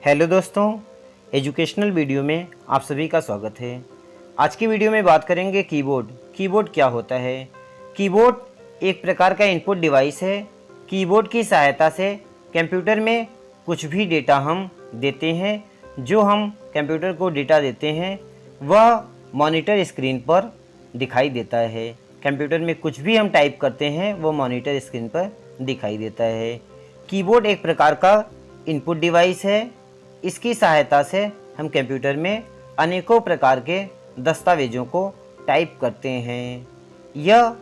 Hello दोस्तों, educational video में आप सभी का स्वागत है। आज की वीडियो में बात करेंगे कीबोर्ड। कीबोर्ड क्या होता है? कीबोर्ड एक प्रकार का इनपुट डिवाइस है। कीबोर्ड की सहायता से कंप्यूटर में कुछ भी डेटा हम देते हैं, जो हम कंप्यूटर को डेटा देते हैं वह मॉनिटर स्क्रीन पर दिखाई देता है। कंप्यूटर में कुछ भी हम टाइप करते हैं वो मॉनिटर स्क्रीन पर दिखाई देता है। कीबोर्ड एक प्रकार का इनपुट डिवाइस है। इसकी सहायता से हम कंप्यूटर में अनेकों प्रकार के दस्तावेज़ों को टाइप करते हैं। यह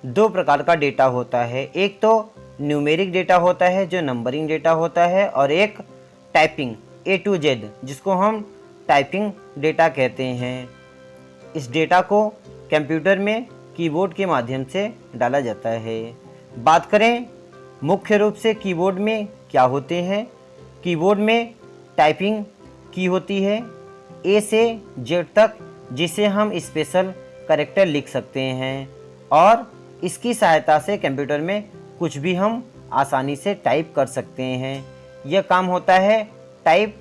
दो प्रकार का डेटा होता है, एक तो न्यूमेरिक डेटा होता है जो नंबरिंग डेटा होता है, और एक टाइपिंग A to Z जिसको हम टाइपिंग डेटा कहते हैं। इस डेटा को कंप्यूटर में कीबोर्ड के माध्यम से डाला जाता है। बात करें मुख्य रूप से कीबोर्ड में क्या होते हैं। कीबोर्ड में टाइपिंग की होती है A से Z तक, जिसे हम स्पेशल कैरेक्टर लिख सकते हैं, और इसकी सहायता से कंप्यूटर में कुछ भी हम आसानी से टाइप कर सकते हैं। यह काम होता है टाइप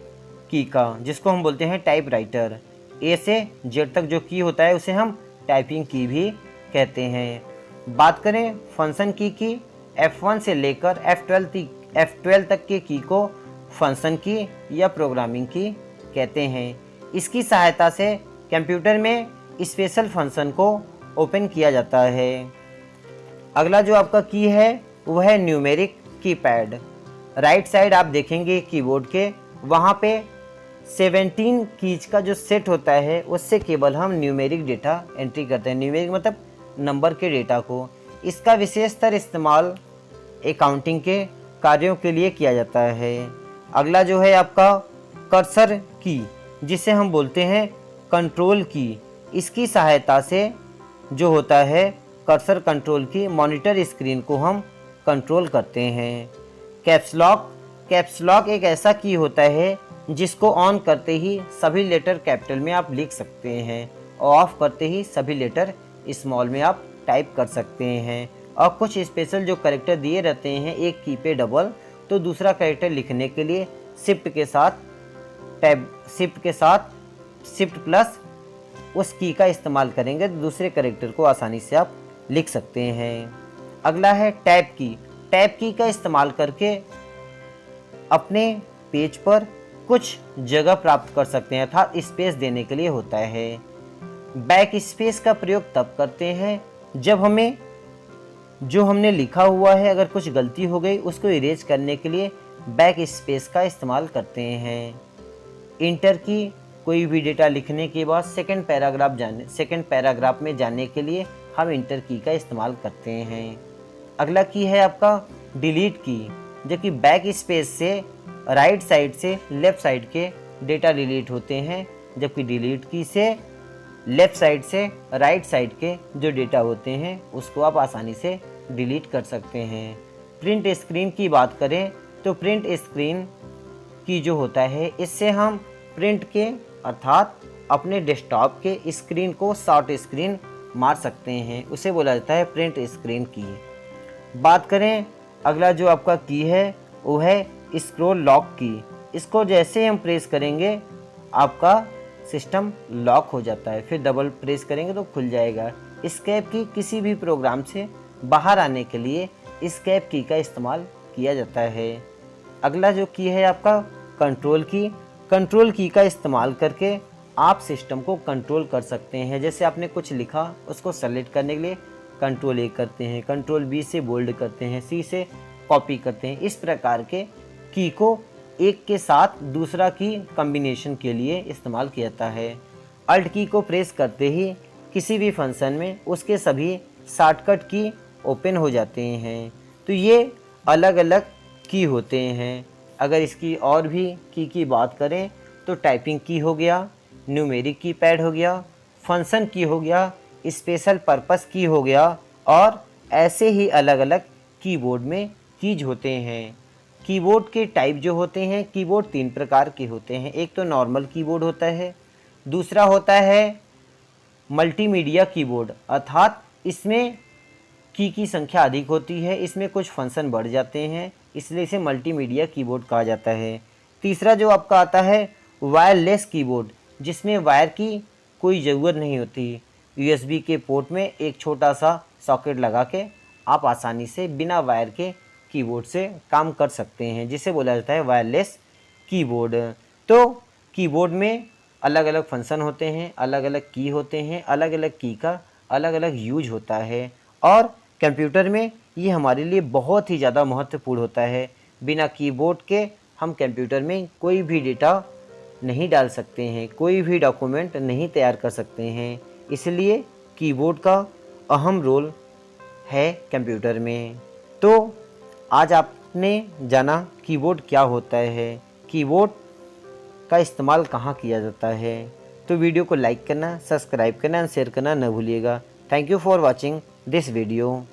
की का, जिसको हम बोलते हैं टाइप राइटर। A से Z तक जो की होता है उसे हम टाइपिंग की भी कहते हैं। बात करें फंक्शन की F1 से लेकर F12 तक के की को फंक्शन की या प्रोग्रामिंग की कहते हैं। इसकी सहायता से कंप्यूटर में स्पेशल फंक्शन को ओपन किया जाता है। अगला जो आपका की है वह है न्यूमेरिक कीपैड। राइट साइड आप देखेंगे कीबोर्ड के, वहाँ पे 17 कीज का जो सेट होता है उससे केवल हम न्यूमेरिक डेटा एंट्री करते हैं। न्यूमेरिक मतलब नंबर के डेटा को। इसका विशेषतर इस्तेमाल अकाउंटिंग के कार्यों के लिए किया जाता है। अगला जो है आपका कर्सर की, जिसे हम बोलते हैं कंट्रोल की। इसकी सहायता से जो होता है कर्सर कंट्रोल की, मॉनिटर स्क्रीन को हम कंट्रोल करते हैं। कैप्स लॉक एक ऐसा की होता है जिसको ऑन करते ही सभी लेटर कैपिटल में आप लिख सकते हैं, और ऑफ करते ही सभी लेटर स्मॉल में आप टाइप कर सकते हैं। और कुछ स्पेशल जो कैरेक्टर दिए रहते हैं एक की पे डबल, तो दूसरा कैरेक्टर लिखने के लिए शिफ्ट प्लस उस की का इस्तेमाल करेंगे तो दूसरे कैरेक्टर को आसानी से आप लिख सकते हैं। अगला है टैब की। टैब की का इस्तेमाल करके अपने पेज पर कुछ जगह प्राप्त कर सकते हैं, अर्थात स्पेस देने के लिए होता है। बैक स्पेस का प्रयोग तब करते हैं जब हमें जो हमने लिखा हुआ है अगर कुछ गलती हो गई उसको इरेज करने के लिए बैक स्पेस का इस्तेमाल करते हैं। इंटर की कोई भी डेटा लिखने के बाद सेकंड पैराग्राफ में जाने के लिए हम इंटर की का इस्तेमाल करते हैं। अगला की है आपका डिलीट की, जो कि बैक स्पेस से राइट साइड से लेफ़्ट साइड के डेटा डिलीट होते हैं, जबकि डिलीट की से लेफ़्ट साइड से राइट साइड के जो डेटा होते हैं उसको आप आसानी से डिलीट कर सकते हैं। प्रिंट स्क्रीन की बात करें तो प्रिंट स्क्रीन की जो होता है इससे हम प्रिंट के अर्थात अपने डेस्कटॉप के स्क्रीन को शॉर्ट स्क्रीन मार सकते हैं, उसे बोला जाता है प्रिंट स्क्रीन की। बात करें अगला जो आपका की है वो है स्क्रॉल लॉक की। इसको जैसे हम प्रेस करेंगे आपका सिस्टम लॉक हो जाता है, फिर डबल प्रेस करेंगे तो खुल जाएगा। एस्केप की किसी भी प्रोग्राम से बाहर आने के लिए एस्केप की का इस्तेमाल किया जाता है। अगला जो की है आपका कंट्रोल की। कंट्रोल की का इस्तेमाल करके आप सिस्टम को कंट्रोल कर सकते हैं। जैसे आपने कुछ लिखा उसको सेलेक्ट करने के लिए कंट्रोल A करते हैं, कंट्रोल B से बोल्ड करते हैं, C से कॉपी करते हैं। इस प्रकार के की को एक के साथ दूसरा की कॉम्बिनेशन के लिए इस्तेमाल किया जाता है। अल्ट की को प्रेस करते ही किसी भी फंक्शन में उसके सभी शॉर्टकट की ओपन हो जाते हैं। तो ये अलग अलग की होते हैं। अगर इसकी और भी की बात करें तो टाइपिंग की हो गया, न्यूमेरिक कीपैड हो गया, फंक्शन की हो गया, स्पेशल पर्पस की हो गया, और ऐसे ही अलग अलग कीबोर्ड में कीज होते हैं। कीबोर्ड के टाइप जो होते हैं, कीबोर्ड 3 प्रकार के होते हैं। एक तो नॉर्मल कीबोर्ड होता है, दूसरा होता है मल्टीमीडिया कीबोर्ड, अर्थात इसमें की संख्या अधिक होती है, इसमें कुछ फंक्शन बढ़ जाते हैं, इसलिए इसे मल्टीमीडिया कीबोर्ड कहा जाता है। तीसरा जो आपका आता है वायरलेस कीबोर्ड, जिसमें वायर की कोई ज़रूरत नहीं होती। यूएसबी के पोर्ट में एक छोटा सा सॉकेट लगा के आप आसानी से बिना वायर के कीबोर्ड से काम कर सकते हैं, जिसे बोला जाता है वायरलेस कीबोर्ड। तो कीबोर्ड में अलग अलग फंक्शन होते हैं, अलग अलग की होते हैं, अलग अलग की का अलग अलग यूज होता है, और कंप्यूटर में ये हमारे लिए बहुत ही ज़्यादा महत्वपूर्ण होता है। बिना कीबोर्ड के हम कंप्यूटर में कोई भी डेटा नहीं डाल सकते हैं, कोई भी डॉक्यूमेंट नहीं तैयार कर सकते हैं। इसलिए कीबोर्ड का अहम रोल है कंप्यूटर में। तो आज आपने जाना कीबोर्ड क्या होता है, कीबोर्ड का इस्तेमाल कहाँ किया जाता है। तो वीडियो को लाइक करना, सब्सक्राइब करना और शेयर करना न भूलिएगा। Thank you for watching this video.